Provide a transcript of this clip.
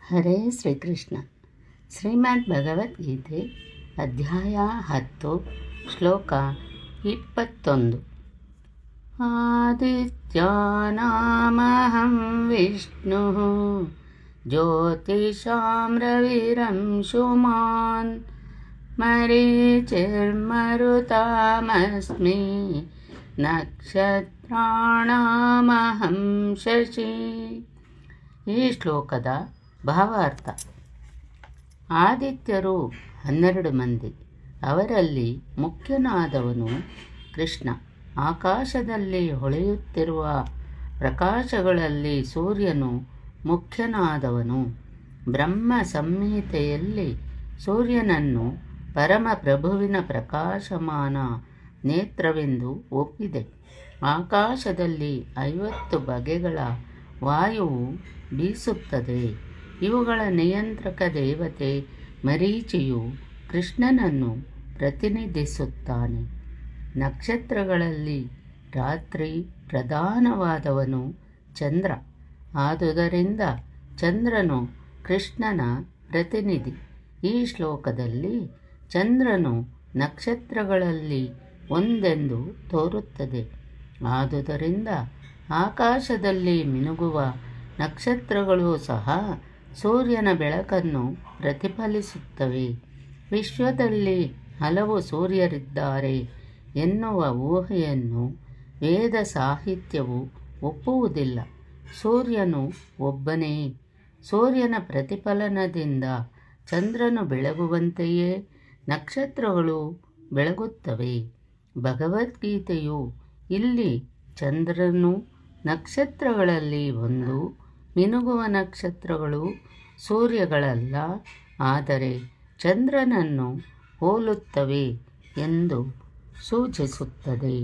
ಹರೇ ಶ್ರೀಕೃಷ್ಣ. ಶ್ರೀಮದ್ ಭಗವದ್ಗೀತೆ ಅಧ್ಯಾಯ 10 ಶ್ಲೋಕ 21. ಆದಿತ್ಯಾನಾಮಹಂ ವಿಷ್ಣು ಜ್ಯೋತಿಷಾಂ ರವಿರಂಶುಮಾನ್ ಮರೀಚಿರ್ಮರುತಾಮಸ್ಮಿ ನಕ್ಷತ್ರಾಣಾಮಹಂ ಶಶಿ. ಈ ಶ್ಲೋಕದ ಭಾವಾರ್ಥ: ಆದಿತ್ಯರು 12 ಮಂದಿ. ಅವರಲ್ಲಿ ಮುಖ್ಯನಾದವನು ಕೃಷ್ಣ. ಆಕಾಶದಲ್ಲಿ ಹೊಳೆಯುತ್ತಿರುವ ಪ್ರಕಾಶಗಳಲ್ಲಿ ಸೂರ್ಯನು ಮುಖ್ಯನಾದವನು. ಬ್ರಹ್ಮ ಸಂಹಿತೆಯಲ್ಲಿ ಸೂರ್ಯನನ್ನು ಪರಮಪ್ರಭುವಿನ ಪ್ರಕಾಶಮಾನ ನೇತ್ರವೆಂದು ಒಪ್ಪಿದೆ. ಆಕಾಶದಲ್ಲಿ 50 ಬಗೆಗಳ ವಾಯುವು ಬೀಸುತ್ತದೆ. ಇವುಗಳ ನಿಯಂತ್ರಕ ದೇವತೆ ಮರೀಚಿಯು ಕೃಷ್ಣನನ್ನು ಪ್ರತಿನಿಧಿಸುತ್ತಾನೆ. ನಕ್ಷತ್ರಗಳಲ್ಲಿ ರಾತ್ರಿ ಪ್ರಧಾನವಾದವನು ಚಂದ್ರ. ಆದುದರಿಂದ ಚಂದ್ರನು ಕೃಷ್ಣನ ಪ್ರತಿನಿಧಿ. ಈ ಶ್ಲೋಕದಲ್ಲಿ ಚಂದ್ರನು ನಕ್ಷತ್ರಗಳಲ್ಲಿ ಒಂದೆಂದು ತೋರುತ್ತದೆ. ಆದುದರಿಂದ ಆಕಾಶದಲ್ಲಿ ಮಿನುಗುವ ನಕ್ಷತ್ರಗಳು ಸಹ ಸೂರ್ಯನ ಬೆಳಕನ್ನು ಪ್ರತಿಫಲಿಸುತ್ತವೆ. ವಿಶ್ವದಲ್ಲಿ ಹಲವು ಸೂರ್ಯರಿದ್ದಾರೆ ಎನ್ನುವ ಊಹೆಯನ್ನು ವೇದ ಸಾಹಿತ್ಯವು ಒಪ್ಪುವುದಿಲ್ಲ. ಸೂರ್ಯನು ಒಬ್ಬನೇ. ಸೂರ್ಯನ ಪ್ರತಿಫಲನದಿಂದ ಚಂದ್ರನು ಬೆಳಗುವಂತೆಯೇ ನಕ್ಷತ್ರಗಳು ಬೆಳಗುತ್ತವೆ. ಭಗವದ್ಗೀತೆಯು ಇಲ್ಲಿ ಚಂದ್ರನು ನಕ್ಷತ್ರಗಳಲ್ಲಿ ಒಂದು. ಮಿನುಗುವ ನಕ್ಷತ್ರಗಳು ಸೂರ್ಯಗಳಲ್ಲ, ಆದರೆ ಚಂದ್ರನನ್ನು ಹೋಲುತ್ತವೆ ಎಂದು ಸೂಚಿಸುತ್ತದೆ.